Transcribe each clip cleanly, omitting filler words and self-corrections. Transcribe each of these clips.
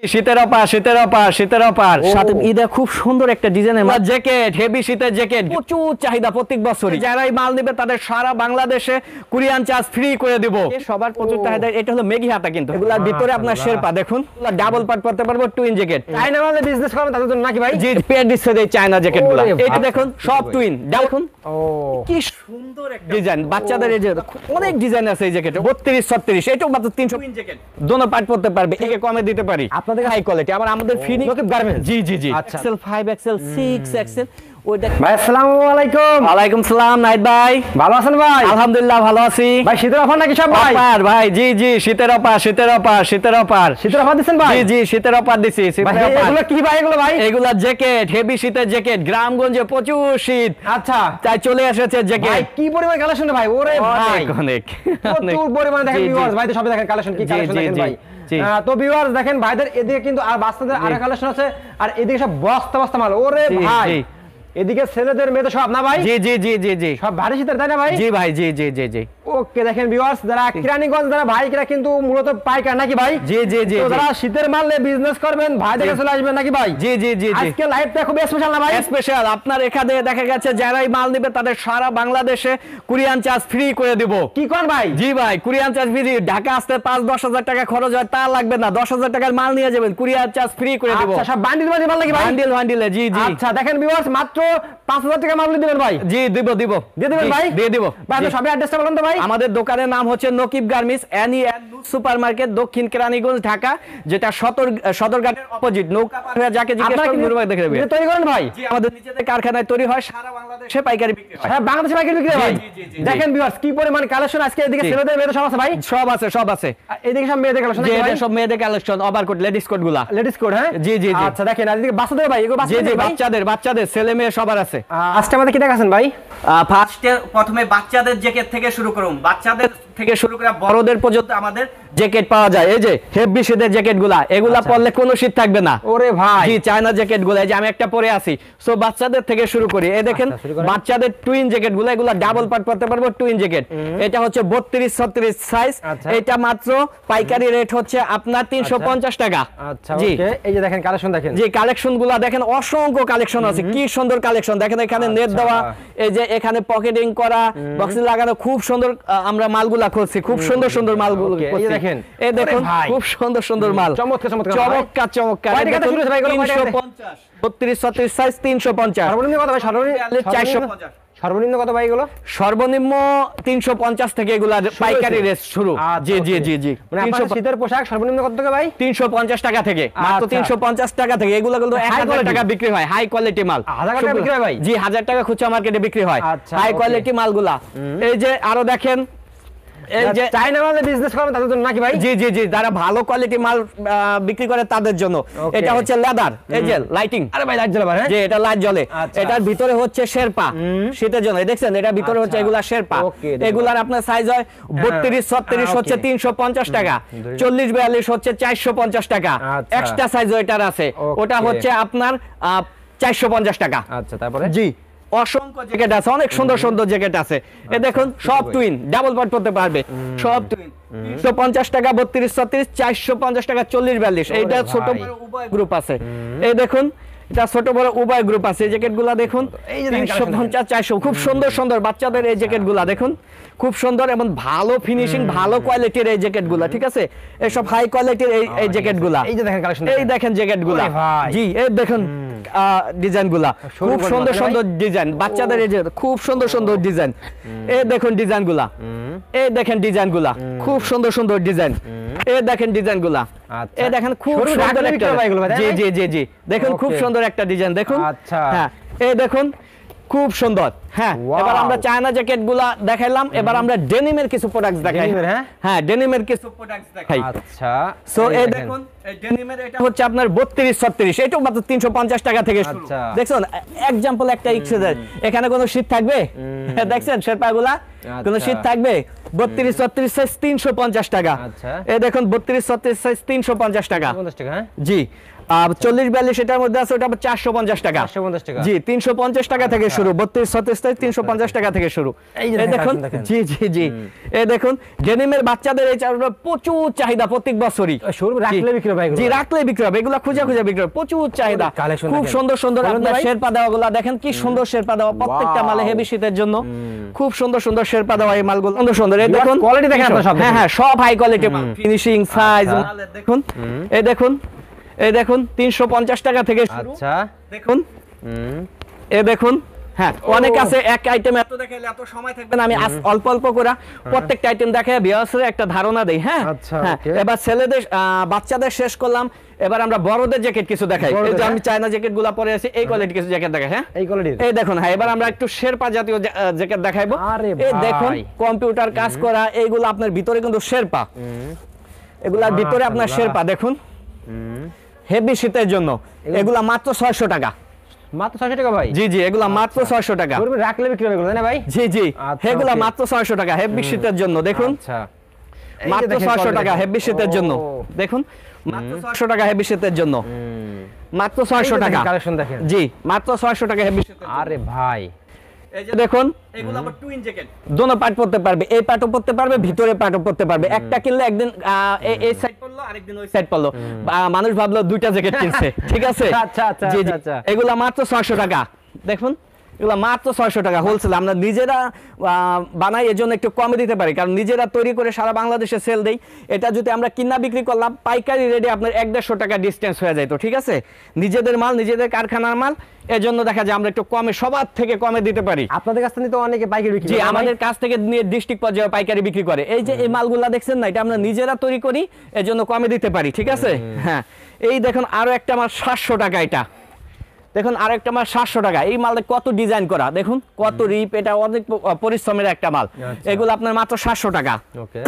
শীতের অপার সাথে ঈদে খুব সুন্দর একটা ডিজাইনের জ্যাকেট, হেভি শীতের জ্যাকেট, প্রচুর চাহিদা প্রত্যেক বছরই। যারাই মাল নেবে তাদের সারা বাংলাদেশে কুরিয়ান চার্জ ফ্রি করে দিব। সবার প্রচুর চাহিদা। এটা হলো মেঘি হাতা, কিন্তু এগুলার ভিতরে আপনার শেরপা দেখুন, ডাবল পার্ট করতে পারবো, টুইন জ্যাকেট। চায়না মালে বিজনেস করবেন তাদের জন্য নাকি ভাই? জি, পেয়ার দিচ্ছে এই চায়না জ্যাকেটগুলো। এটা দেখুন সব টুইন, দেখুন কি সুন্দর একটা ডিজাইন। বাচ্চাদের এই যে অনেক ডিজাইন আছে এই জ্যাকেটে, 32 36, এটাও মাত্র 300 টুইন জ্যাকেট, দোনো পার্ট করতে পারবে। একে কমে দিতে পারি আপনাদের হাই কোয়ালিটি। আবার আমাদের ফিনিশ গার্মেন্টস। জি জি জি, এক্সেল 5 এক্সেল 6 এক্সেল। ভাই আসসালামু আলাইকুম। ওয়ালাইকুম সালাম। নাইট ভাই ভালো আছেন ভাই? আলহামদুলিল্লাহ ভালো আছি ভাই। শীতের অফার নাকি সব ভাই? অফার ভাই, জি জি, শীতের অফার শীতের অফার দিবেন ভাই? জি জি, শীতের অফার দিছি। এগুলো কি ভাই? এগুলো ভাই এগুলা জ্যাকেট, হেভি শীতের জ্যাকেট। গ্রামগঞ্জে প্রচুর শীত, আচ্ছা তাই চলে এসেছে জ্যাকেট। ভাই কি পরিমাণ কালেকশন ভাই! ওরে ভাই অনেক প্রচুর পরিমাণে দেখেন ভিউয়ার্স, ভাই তো সব দেখেন কালেকশন, কি কালেকশন দেখেন ভাই। তো ভিউয়ার্স দেখেন ভাইদের এদিকে কিন্তু আর বাচ্চাদের আরো কালেকশন আছে, আর এদিকে সব বস্তা বস্তা মাল। ওরে ভাই এদিকে ছেলেদের মেয়েদের সব না ভাই? জি জি জি জি জি, সব ভারী শীতের, তাই না ভাই? জি ভাই, জি জি জি জি। ওকে দেখেন ভিউয়ার্স, যারা কিরানীগঞ্জ যারা ভাইরা কিন্তু মূলত পাইকার নাকি ভাই? জি জি জি, যারা শীতের মাল নিয়ে বিজনেস করবেন ভাই দেখে চলে আসবেন নাকি ভাই? জি জি জি। আজকে লাইভটা খুব স্পেশাল না ভাই? স্পেশাল। আপনার এখানে দেখা গেছে যারাই মাল নেবে তাদের সারা বাংলাদেশে কুরিয়ান চার্জ ফ্রি করে দেব। কি কোন ভাই? জি ভাই, কুরিয়ান চার্জ ফ্রি। ঢাকা আসতে 5-10 হাজার টাকা খরচ হয়, তা লাগবে না। 10,000 টাকার মাল নিয়ে যাবেন, কুরিয়ার চার্জ ফ্রি করে দেব। আচ্ছা, সব বান্ডিল বান্ডিল মাল নাকি ভাই? বান্ডিল বান্ডিলে, জি জি। আচ্ছা দেখেন ভিউয়ার্স, মাত্র 5,000 টাকা মাল দিবেন ভাই? জি দিব দিব, দিয়ে দিবেন ভাই? দিয়ে দিব ভাই। আপনি সবাই অ্যাড্রেসটা বলুন তো ভাই। আমাদের দোকানের নাম হচ্ছে Nakib garments, NEN super market, দক্ষিণ কেরানীগঞ্জ, ঢাকা, যেটা সদরঘাটের অপোজিট। নৌকা পার হয়ে যাকে জিজ্ঞেস করবেন গুরুবাগ দেখে নেবেন। তৈরি করেন ভাই? জি, আমাদের নিজেদের কারখানায় তৈরি হয়, সারা বাংলাদেশে পাইকারি বিক্রি হয়। হ্যাঁ, বাংলাদেশে পাইকারি বিক্রি হয় ভাই। দেখেন ভিউয়ার্স কি পরিমাণ কালেকশন আজকে। এদিকে ছেলেদের মেয়েদের সব আছে ভাই? সব আছে, সব আছে। এদিকে সব মেয়েদের কালেকশন। জি, এটা সব মেয়েদের কালেকশন, ওভারকোট, লেডিস কোট গুলা। লেডিস কোট, হ্যাঁ জি জি জি। আচ্ছা দেখেন, আর এদিকে বাচ্চাদের ভাই, এগুলো জি জি, বাচ্চাদের ভাই? বাচ্চাদের ছেলে মেয়ে সবার আছে। আজকে আমাদের কি দেখাছেন ভাই? ফার্স্টে প্রথমে বাচ্চাদের জ্যাকেট থেকে শুরু করুন। বাচ্চাদের থেকে শুরু করে বড়দের পর্যন্ত আমাদের জ্যাকেট পাওয়া যায়। এই যে হেভি শীতের জ্যাকেট গুলা, এগুলা পরলে কোনো শীত থাকবে না। ওরে ভাই জি, চায়না জ্যাকেট গুলা, এই যে আমি একটা পরে আছি। সো বাচ্চাদের থেকে শুরু করি। এই দেখেন বাচ্চাদের টুইন জ্যাকেট গুলা, এগুলা ডাবল পার্ট করতে পারবো, টুইন জ্যাকেট। এটা হচ্ছে 32 36 সাইজ। এটা মাত্র পাইকারি রেট হচ্ছে আপনার 350 টাকা। আচ্ছা ওকে, এই যে দেখেন কালেকশন দেখেন। জি, কালেকশন গুলা দেখেন, অসংখ্য কালেকশন আছে। কি সুন্দর কালেকশন দেখেন, এখানে নেট দেওয়া, এই যে এখানে পকেটিং করা, বক্সে লাগানো, খুব সুন্দর। আমরা মালগুলা খুঁজছি, খুব সুন্দর সুন্দর মালগুলো। এই যে দেখেন, এই দেখুন খুব সুন্দর সুন্দর মাল, চমৎকার চমৎকার চমৎকার চমৎকার। 350 32 36 সাইজ 350। সর্বনিম্ন কত ভাই? 450। সর্বনিম্ন কত ভাই এগুলো? সর্বনিম্ন 350 থেকে এগুলা পাইকারি রেট শুরু। জি জি জি জি, মানে আপনার শীতের পোশাক সর্বনিম্ন কত টাকা ভাই? 350 টাকা থেকে, মাত্র 350 টাকা থেকে। এগুলো কিন্তু 1000 টাকা বিক্রি হয়, হাই কোয়ালিটি মাল। 1000 টাকা বিক্রি হয় ভাই? জি, 1000 টাকা খুচরা মার্কেটে বিক্রি হয় হাই কোয়ালিটি মালগুলা। এই যে আরো দেখেন, এই যে চায়না মালে বিজনেস করবেন তাদের জন্য নাকি ভাই? জি জি জি, যারা ভালো কোয়ালিটি মাল বিক্রি করে তাদের জন্য। এটা হচ্ছে লেদার, এই যে লাইটিং। আরে ভাই লাইট জ্বলে ভাই? জি, এটা লাইট জ্বলে। এটার ভিতরে হচ্ছে শেরপা, শীতের জন্য। দেখছেন এটার ভিতরে হচ্ছে এগুলা শেরপা। এগুলার আপনার সাইজ হয় 32 36 হচ্ছে 350 টাকা, 40 42 হচ্ছে 450 টাকা। এক্সট্রা সাইজ এটার আছে, ওটা হচ্ছে আপনার 450 টাকা। আচ্ছা, তারপরে জি অসংখ্য জ্যাকেট আছে, অনেক সুন্দর সুন্দর জ্যাকেট আছে। এই দেখুন সব টুইন, ডাবল পার্ট করতে পারবে, সব টুইন। 350 টাকা 32 36, 450 টাকা 40 42। এইটা ছোট বড় উভয় গ্রুপ আছে। এই দেখুন এটা ছোট বড় উভয় গ্রুপ আছে। এই জ্যাকেটগুলো দেখুন 350 400, খুব সুন্দর সুন্দর বাচ্চাদের এই জ্যাকেটগুলো দেখুন, খুব সুন্দর এবং ভালো ফিনিশিং, ভালো কোয়ালিটির এই জ্যাকেটগুলো। ঠিক আছে, এই সব হাই কোয়ালিটির এই জ্যাকেটগুলো। এই যে দেখেন কালেকশন, এই দেখেন জ্যাকেটগুলো। জি, এই দেখুন ডিজাইনগুলা, খুব সুন্দর সুন্দর ডিজাইন। বাচ্চাদের এই যে খুব সুন্দর সুন্দর ডিজাইন। এই দেখুন ডিজাইনগুলা, এই দেখেন ডিজাইনগুলা, খুব সুন্দর সুন্দর ডিজাইন। এই দেখেন ডিজাইনগুলা, এই দেখেন খুব সুন্দর একটা। জি জি জি জি, দেখুন খুব সুন্দর একটা ডিজাইন দেখুন। আচ্ছা হ্যাঁ, এই দেখুন খুব সুন্দর। হ্যাঁ, এবার আমরা চায়না জ্যাকেট গুলা দেখাইলাম, এবার আমরা ডেনিমের কিছু প্রোডাক্টস দেখাই। হ্যাঁ, ডেনিমের কিছু প্রোডাক্টস দেখাই। আচ্ছা, সো এই দেখুন এই ডেনিমের, এটা হচ্ছে আপনার 32 36, এটাও মাত্র 350 টাকা থেকে শুরু। দেখছেন एग्जांपल একটা ইক্সেদের, এখানে কোনো শীত থাকবে? দেখছেন শেরপাগুলা, কোনো শীত থাকবে? 32 36 সাইজ 350 টাকা। এই দেখুন 32 36 সাইজ 350 টাকা। জি, 40 42 এটার মধ্যে আছে, ওটা 450 টাকা। জি, 350 টাকা থেকে শুরু। 32 36 সাইজ 350 টাকা থেকে শুরু। এই যে এই দেখুন, জি জি জি, এই দেখুন ডেনিমের বাচ্চাদের এই চাদরগুলো প্রচুর চাহিদা প্রত্যেক বছরই। শোরুম রাখলে বিক্রি হবে এগুলো? জি, রাখলে বিক্রি হবে, এগুলো খুঁজে খুঁজে বিক্রি হবে, প্রচুর চাহিদা। খুব সুন্দর সুন্দর আপনার শেরপা দেওয়াগুলো দেখেন কি সুন্দর শেরপা দেওয়া, প্রত্যেকটা মালে হেভি শীতের জন্য খুব সুন্দর সুন্দর শেরপা দেওয়া এই মালগুলো সুন্দর সুন্দর। এই দেখুন কোয়ালিটি দেখেন আপনারা সব। হ্যাঁ হ্যাঁ, সব হাই কোয়ালিটি মাল, ফিনিশিং সাইজ মালের দেখুন। এই দেখুন, এই দেখুন 350 টাকা থেকে শুরু। আচ্ছা দেখুন, এই দেখুন, হ্যাঁ অনেক আছে, এক আইটেম এত দেখাইলে এত সময় থাকবে না, আমি অল্প অল্প করে প্রত্যেকটা আইটেম দেখাই ভিউয়ার্সদের একটা ধারণা দেই। হ্যাঁ হ্যাঁ, এবার ছেলেদের বাচ্চাদের শেষ করলাম, এবার আমরা বড়দের জ্যাকেট কিছু দেখাই। এই যে আমি চায়না জ্যাকেট গুলা পরে আছি, এই কোয়ালিটি কিছু জ্যাকেট দেখাই। হ্যাঁ এই কোয়ালিটি, এই দেখুন। হ্যাঁ, এবার আমরা একটু শেরপা জাতীয় জ্যাকেট দেখাইবো। এই দেখুন কম্পিউটার কাজ করা, এইগুলো আপনার ভিতরে কিন্তু শেরপা, এগুলার ভিতরে আপনার শেরপা দেখুন, হেভি শীতের জন্য। এগুলা মাত্র 600 টাকা। মাত্র 600 টাকা ভাই? জি জি, এগুলা মাত্র 600 টাকা। শোরুমে রাখলে বিক্রি হবে এগুলো, তাই না ভাই? জি জি, এগুলা মাত্র 600 টাকা হেভি শীতের জন্য। দেখুন আচ্ছা, মাত্র 600 টাকা হেভি শীতের জন্য। দেখুন মাত্র 600 টাকা হেভি শীতের জন্য, মাত্র 600 টাকা কালেকশন দেখেন। জি, মাত্র 600 টাকা হেভি শীতের। আরে ভাই, এই যে দেখুন, এগুলো আবার টুইন জ্যাকেট, দোনো পার্ট পরতে পারবে, এই পার্টও পরতে পারবে, ভিতরে পার্টও পরতে পারবে। একটা কিনলে একদিন এই সাইড পরলো, আরেকদিন ওই সাইড পরলো, মানুষ ভাবলো দুইটা জ্যাকেট কিনছে। ঠিক আছে, আচ্ছা আচ্ছা জি জি, আচ্ছা, এগুলা মাত্র 600 টাকা। দেখুন এগুলো মাত্র 600 টাকা হোলসেল। আমরা নিজেরা বানাই, এজন্য একটু কমে দিতে পারি, কারণ নিজেরা তৈরি করে সারা বাংলাদেশে সেল দেই। এটা যদি আমরা কিনা বিক্রি করলাম পাইকারি রেটে আপনার 1-150 টাকা ডিসটেন্স হয়ে যায়। তো ঠিক আছে, নিজেদের মাল, নিজেদের কারখানার মাল, এজন্য দেখা যায় আমরা একটু কমে, সবার থেকে কমে দিতে পারি। আপনাদের কাছ থেকে তো অনেকে পাইকারি বিক্রি জি, করে। আমাদের কাছ থেকে নিয়ে ডিস্ট্রিক্ট পর্যায়ে পাইকারি বিক্রি করে। এই যে এই মালগুলা দেখছেন না, এটা আমরা নিজেরা তৈরি করি, এজন্য কমে দিতে পারি। ঠিক আছে, হ্যাঁ। এই দেখুন আরো একটা মাল 700 টাকা। এটা দেখুন আরেকটা মাল 700 টাকা। এই মালটা কত ডিজাইন করা, দেখুন কত রিপ, এটা অনেক পরিশ্রমের একটা মাল। এগুলো আপনার মাত্র 700 টাকা। ওকে,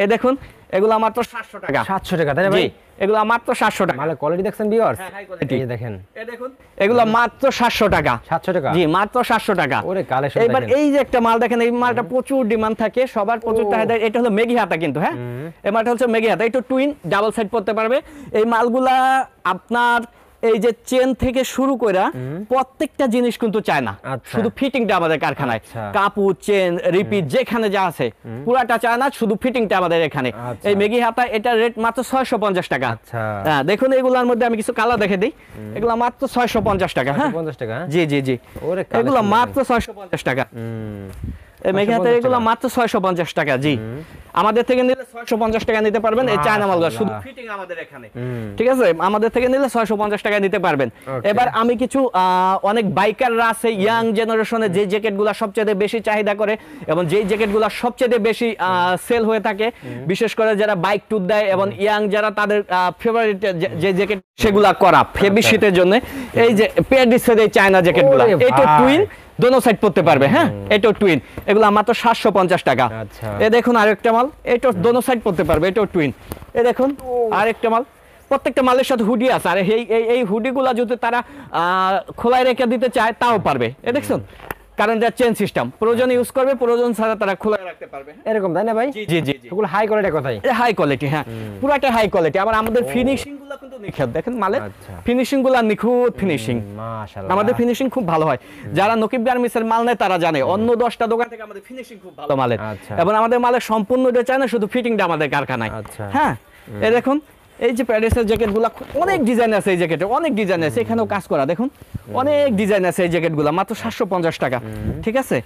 এই দেখুন এগুলো মাত্র 700 টাকা। 700 টাকা, তাই না ভাই? এগুলো মাত্র 700 টাকা। মালের কোয়ালিটি দেখছেন ভিউয়ার্স? হ্যাঁ, হাই কোয়ালিটি। এই দেখেন, এই দেখুন এগুলো মাত্র 700 টাকা। 700 টাকা? জি, মাত্র 700 টাকা। ওরে কালেকশন দেখেন। এবার এই যে একটা মাল দেখেন, এই মালটা প্রচুর ডিমান্ড থাকে, সবার প্রচুর চাহিদা। এটা হলো মেগি হাতা কিন্তু। হ্যাঁ, এই মালটা হচ্ছে মেগি হাতা, একটু টুইন ডাবল সাইড পড়তে পারবে। এই মালগুলা আপনার এই যে চেন থেকে শুরু করে প্রত্যেকটা জিনিস কিন্তু চায় না, শুধু ফিটিংটা আমাদের কারখানায়। কাপড়, চেন, রিপিট যেখানে যা আছে পুরাটা চায় না, শুধু ফিটিংটা আমাদের এখানে। এই মেগি হাতা, এটা রেট মাত্র 650 টাকা। হ্যাঁ, দেখুন এগুলোর মধ্যে আমি কিছু কালার দেখে দিই। এগুলো মাত্র 650 টাকা। হ্যাঁ, 650 টাকা? জি জি জি, এগুলো মাত্র 650 টাকা। এই মেগি হাতা এগুলো মাত্র 650 টাকা। জি, আমাদের থেকে নিলে 650 টাকা নিতে পারবেন। এই চায়না মালগুলো শুধু ফিটিং আমাদের এখানে। ঠিক আছে, আমাদের থেকে নিলে 650 টাকা নিতে পারবেন। এবার আমি কিছু অনেক বাইকাররা আছে ইয়াং জেনারেশনে, যে জ্যাকেটগুলো সবচেয়ে বেশি চাহিদা করে এবং যেই জ্যাকেটগুলো সবচেয়ে বেশি সেল হয়ে থাকে, বিশেষ করে যারা বাইক ট্যুর দেয় এবং ইয়াং যারা, তাদের ফেভারিট যে জ্যাকেট সেগুলা করা হেভি শীতের জন্য। এই যে পেডিসের এই চায়না জ্যাকেটগুলো, এটা টুইন, দোনো সাইড পড়তে পারবে। হ্যাঁ, এটাও টুইন, এগুলো মাত্র 750 টাকা। এই দেখুন আরেকটা মাল, এটা দোনো সাইড পড়তে পারবে, এটাও টুইন। এই দেখুন আরেকটা মাল, প্রত্যেকটা মালের সাথে হুডি আছে। আর এই হুডিগুলা যদি তারা খোলায় রেখে দিতে চায় তাও পারবে। এ দেখুন, কারণ এটা চেন সিস্টেম, প্রয়োজন ইউজ করবে, প্রয়োজন ছাড়া তারা খোলায় রাখতে পারবে। এরকম, তাই না ভাই? জি জি জি, এগুলো হাই কোয়ালিটির কথাই। এটা হাই কোয়ালিটি। হ্যাঁ, পুরাটা হাই কোয়ালিটি। আবার আমাদের ফিনিশিং গুলো কিন্তু নিখুঁত, দেখেন মালের ফিনিশিং গুলো নিখুঁত ফিনিশিং। মাশাআল্লাহ, আমাদের ফিনিশিং খুব ভালো হয়। যারা নকিব গার্মেন্টসের মাল নেয় তারা জানে, অন্য 10টা দোকান থেকে আমাদের ফিনিশিং খুব ভালো মালের। এবং আমাদের মালের সম্পূর্ণ এটা চায় না, শুধু ফিটিংটা আমাদের কারখানায়। হ্যাঁ, এই দেখুন এই যে প্যারিসের জ্যাকেটগুলো, অনেক ডিজাইন আছে এই জ্যাকেটে, অনেক ডিজাইন আছে, এখানেও কাজ করা দেখুন, অনেক ডিজাইন আছে এই জ্যাকেটগুলো, মাত্র 750 টাকা। ঠিক আছে,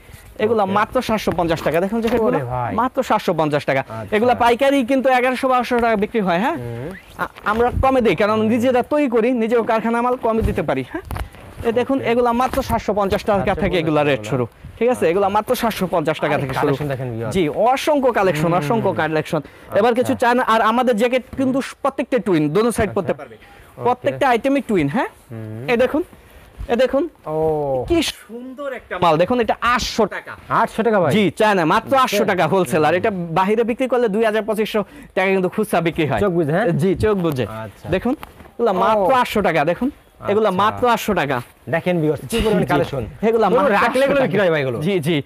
এগুলো মাত্র 750 টাকা। দেখুন জ্যাকেটগুলো মাত্র 750 টাকা। এগুলো পাইকারি কিন্তু 1100-1200 টাকা বিক্রি হয়। হ্যাঁ, আমরা কমে দিই, কারণ নিজেরা তৈরি করি, নিজের কারখানা মাল কমে দিতে পারি। হ্যাঁ, এই দেখুন এগুলো মাত্র 750 টাকা থেকে এগুলো রেট শুরু। ঠিক আছে, এগুলো মাত্র 750 টাকা থেকে শুরু। জি, অসংখ্য কালেকশন, অসংখ্য কালেকশন। এবার কিছু চান, আর আমাদের জ্যাকেট কিন্তু প্রত্যেকটা টুইন, দোনো সাইড পড়তে পারবে, প্রত্যেকটা আইটেমই টুইন। হ্যাঁ, এই দেখুন, এই দেখুন কি সুন্দর একটা মাল। দেখুন এটা 800 টাকা। 800 টাকা ভাই? জি, চায়না মাত্র 800 টাকা হোলসেল। আর এটা বাইরে বিক্রি করলে 2000-2500 টাকা কিন্তু খুচরা বিক্রি হয়। চোখ বুঝে? হ্যাঁ, জি, চোখ বুঝে। দেখুন এগুলো মাত্র 800 টাকা। দেখুন এগুলো মাত্র 800 টাকা। দেখেন ভিউয়ার্স কি পরিমাণ কালেকশন, এগুলা মাত্র রাখলে এগুলো বিক্রি হয় ভাই এগুলো। জি জি,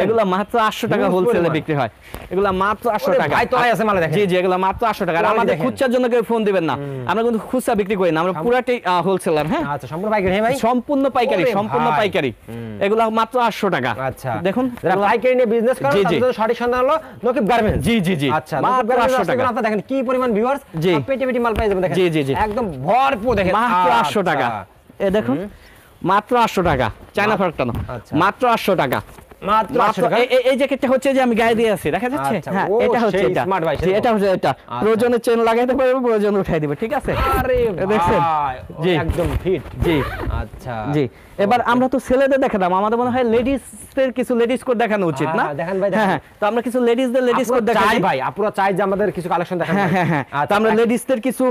এগুলা মাত্র 800 টাকা হোলসেলে বিক্রি হয়, এগুলা মাত্র 800 টাকা। ভাই তো আছে মালে দেখেন। জি জি, এগুলা মাত্র 800 টাকা। আর আমাদের খুচরার জন্য কেউ ফোন দিবেন না, আমরা কিন্তু খুচরা বিক্রি করি না, আমরা পুরাটাই হোলসেলার। হ্যাঁ আচ্ছা, সম্পূর্ণ পাইকারি। হ্যাঁ ভাই, সম্পূর্ণ পাইকারি, সম্পূর্ণ পাইকারি। এগুলা মাত্র 800 টাকা। আচ্ছা, দেখুন যারা পাইকারি নিয়ে বিজনেস করেন তাদের জন্য সঠিক সন্ধান হলো নকিব গার্মেন্টস। জি জি জি, আচ্ছা, মাত্র 800 টাকা। আপনারা দেখেন কি পরিমাণ ভিউয়ার্স, পেটি পেটি মাল পাই যাবেন দেখেন। জি জি জি, একদম ভরপুর দেখেন, মাত্র 800 টাকা। এ দেখুন মাত্র 800 টাকা, চায়না ফরকটা না, মাত্র 800 টাকা। মাত্র 800 টাকা। এই জ্যাকেটটা হচ্ছে যে আমি গায়ে দিয়ে আছি, দেখা যাচ্ছে? হ্যাঁ, এটা হচ্ছে এটা স্মার্ট ভাই, এটা হচ্ছে এটা, প্রয়োজনে চেন লাগাইতে পারবে, প্রয়োজনে উঠাই দিবে, ঠিক আছে? আরে দেখছেন? জি, একদম ফিট। জি আচ্ছা জি, এবার আমরা তো ছেলেদের দেখালাম, আমাদের মনে হয় লেডিসদের কিছু লেডিস কোড দেখানো উচিত না? দেখেন ভাই, হ্যাঁ, তো আমরা কিছু লেডিসদের লেডিস কোড দেখাই ভাই। আপুরা চাই যে আমাদের কিছু কালেকশন দেখান। হ্যাঁ হ্যাঁ, তো আমরা লেডিসদের কিছু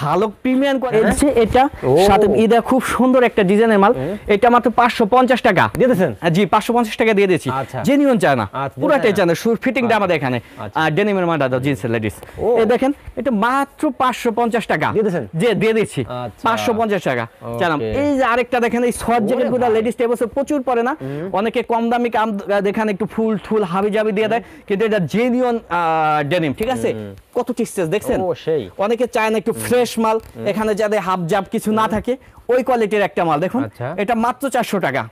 ভালো প্রিমিয়াম কোয়ালিটি, এটা সাথে এটা খুব সুন্দর একটা ডিজাইনের মাল, এটা মাত্র 550 টাকা দিয়ে দিয়েছেন। জি, 550 টাকা দিয়ে দিয়েছি, জেনুইন চায়না, পুরাটাই চায়না, ফিটিংটা আমাদের এখানে ডেনিমের মালটা দাও, জিন্সের লেডিস। এই দেখেন, এটা মাত্র 550 টাকা দিয়ে দিয়েছেন। যে দিয়ে দিচ্ছি 550 টাকা চালাম। এই যে আরেকটা দেখেন, এই শর্ট জ্যাকেটগুলো লেডিস এবছর প্রচুর পরে না, অনেকে কম দামি কাম দেখেন একটু ফুল ঠুল হাবি জাবি দিয়ে দেয়, কিন্তু এটা জেনুইন ডেনিম, ঠিক আছে? কত টিক্সেস দেখছেন? অনেকে চায় না একটু ফ্রেশ মাল, এখানে যাতে হাফ জাব কিছু না থাকে, ওই কোয়ালিটির একটা মাল দেখুন। এটা মাত্র 400 টাকা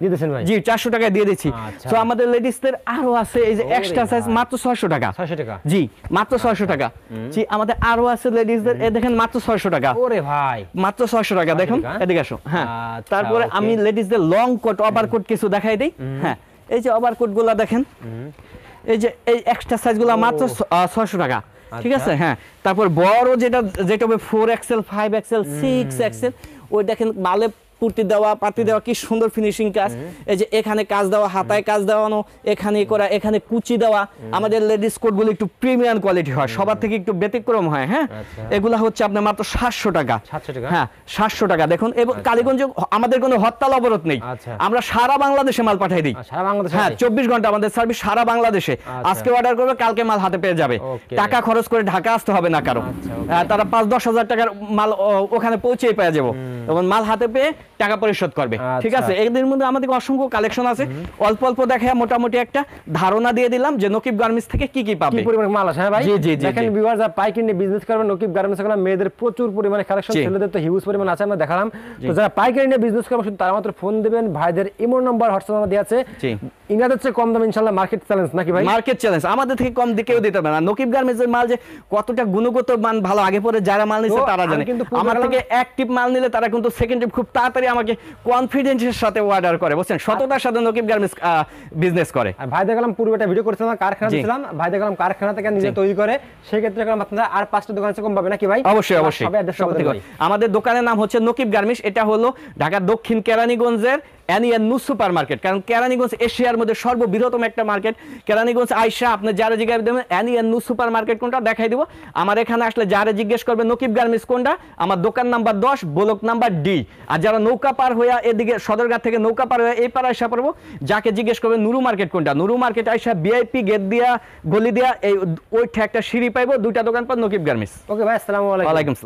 জি, 400 টাকা দিয়ে দিচ্ছি। তো আমাদের লেডিসদের আরো আছে, এই যে এক্সট্রা সাইজ মাত্র 600 টাকা। 600 টাকা জি, মাত্র 600 টাকা জি, আমাদের আরো আছে লেডিসদের, এই দেখেন মাত্র 600 টাকা। ওরে ভাই, মাত্র 600 টাকা দেখুন, এদিকে আসো। হ্যাঁ, তারপরে আমি লেডিসদের লং কোট, ওভারকোট কিছু দেখাই দেই। হ্যাঁ, এই যে ওভারকোট গুলা দেখেন, এই যে এই এক্সট্রা সাইজ গুলা মাত্র 600 টাকা, ঠিক আছে? হ্যাঁ, তারপর বড় যেটা হবে 4XL 5XL 6XL, ওই দেখেন মালে পুটি দেওয়া, পাতি দেওয়া, কি সুন্দর ফিনিশিং কাজ। এই যে এখানে কাজ দেওয়া, হাতায় কাজ দেওয়ানো, এখানে করা, এখানে কুচি দেওয়া। আমাদের লেডিস কোট গুলো একটু প্রিমিয়াম কোয়ালিটি হয়, সবার থেকে একটু ব্যতিক্রম হয়। হ্যাঁ, এগুলা হচ্ছে আপনার মাত্র 700 টাকা। হ্যাঁ, 700 টাকা দেখুন। এবং কালীগঞ্জে আমাদের কোনো হরতাল অবরোধ নেই, আমরা সারা বাংলাদেশে মাল পাঠাই দিই। হ্যাঁ, 24 ঘন্টা আমাদের সার্ভিস সারা বাংলাদেশে। আজকে অর্ডার করবে, কালকে মাল হাতে পেয়ে যাবে, টাকা খরচ করে ঢাকা আসতে হবে না কারো। তারা 5-10 হাজার টাকার মাল ওখানে পৌঁছেই পেয়ে যাবো, এবং মাল হাতে পেয়ে টাকা পরিশোধ করবে, ঠিক আছে? এদের মধ্যে আমাদের অসংখ্য কালেকশন আছে, অল্প অল্প দেখে মোটামুটি একটা ধারণা দিয়ে দিলাম যে নকিব গার্মেন্টস থেকে কি কি পাবে, কি পরিমাণ মাল আছে। হ্যাঁ ভাই, জি জি, দেখেন ভিউয়ার্স, যারা পাইকারি নিয়ে বিজনেস করবেন, নকিব গার্মেন্টস গুলো মেয়েদের প্রচুর পরিমাণে কালেকশন, ছেলেদের তো হিউজ পরিমাণ আছে, আমরা দেখালাম। তো যারা পাইকারি নিয়ে বিজনেস করবেন, শুধু তারা মাত্র ফোন দিবেন, ভাইদের ইমো নাম্বার, হোয়াটসঅ্যাপ নাম্বার দেওয়া আছে। ইংরেজির চেয়ে কম দাম ইনশাআল্লাহ, মার্কেট চ্যালেঞ্জ নাকি ভাই? মার্কেট চ্যালেঞ্জ, আমাদের থেকে কম দিকেও দিতে হবে না। নকিব গার্মেন্টসের মাল যে কতটা গুণগত মান ভালো, আগে পরে যারা মাল নিছে তারা জানে। আমার থেকে এক টিপ মাল নিলে তারা কিন্তু সেকেন্ড টিপ খুব তাড়াতাড়ি আমাকে কনফিডেন্সের সাথে অর্ডার করে, বুঝছেন? সততার সাথে নকিব গার্মেন্টস বিজনেস করে। ভাই দেখলাম পূর্বে ভিডিও করেছিলাম, কারখানা ছিলাম, ভাই দেখলাম কারখানা থেকে নিজে তৈরি করে, সেই ক্ষেত্রে আপনারা আর 5টা দোকান আছে কম পাবে নাকি ভাই? অবশ্যই অবশ্যই। আমাদের দোকানের নাম হচ্ছে নকিব গার্মেন্টস, এটা হলো ঢাকার দক্ষিণ কেরানীগঞ্জের অ্যানিয়ান নু সুপার মার্কেট। কারণ কেরানীগঞ্জ এশিয়ার মধ্যে সর্ববৃহত্তম একটা মার্কেট। কেরানীগঞ্জ আইসা আপনি যারা জিজ্ঞাসা দেবেন অ্যানিয়ান নু সুপার মার্কেট কোনটা, দেখাই দিব। আমার এখানে আসলে যারা জিজ্ঞেস করবে নকিব গার্মেন্টস কোনটা, আমার দোকান নাম্বার 10, ব্লক নাম্বার ডি। আর যারা নৌকা পার হইয়া এদিকে সদরঘাট থেকে নৌকা পার হয়ে এই পার আইসা পারবো, যাকে জিজ্ঞেস করবে নুরু মার্কেট কোনটা, নুরু মার্কেট আইসা ভিআইপি গেট দিয়া গলি দিয়া এই ওই একটা সিঁড়ি পাইবো, 2টা দোকান পর নকিব গার্মেন্টস। ওকে ভাই, আসসালামু আলাইকুম।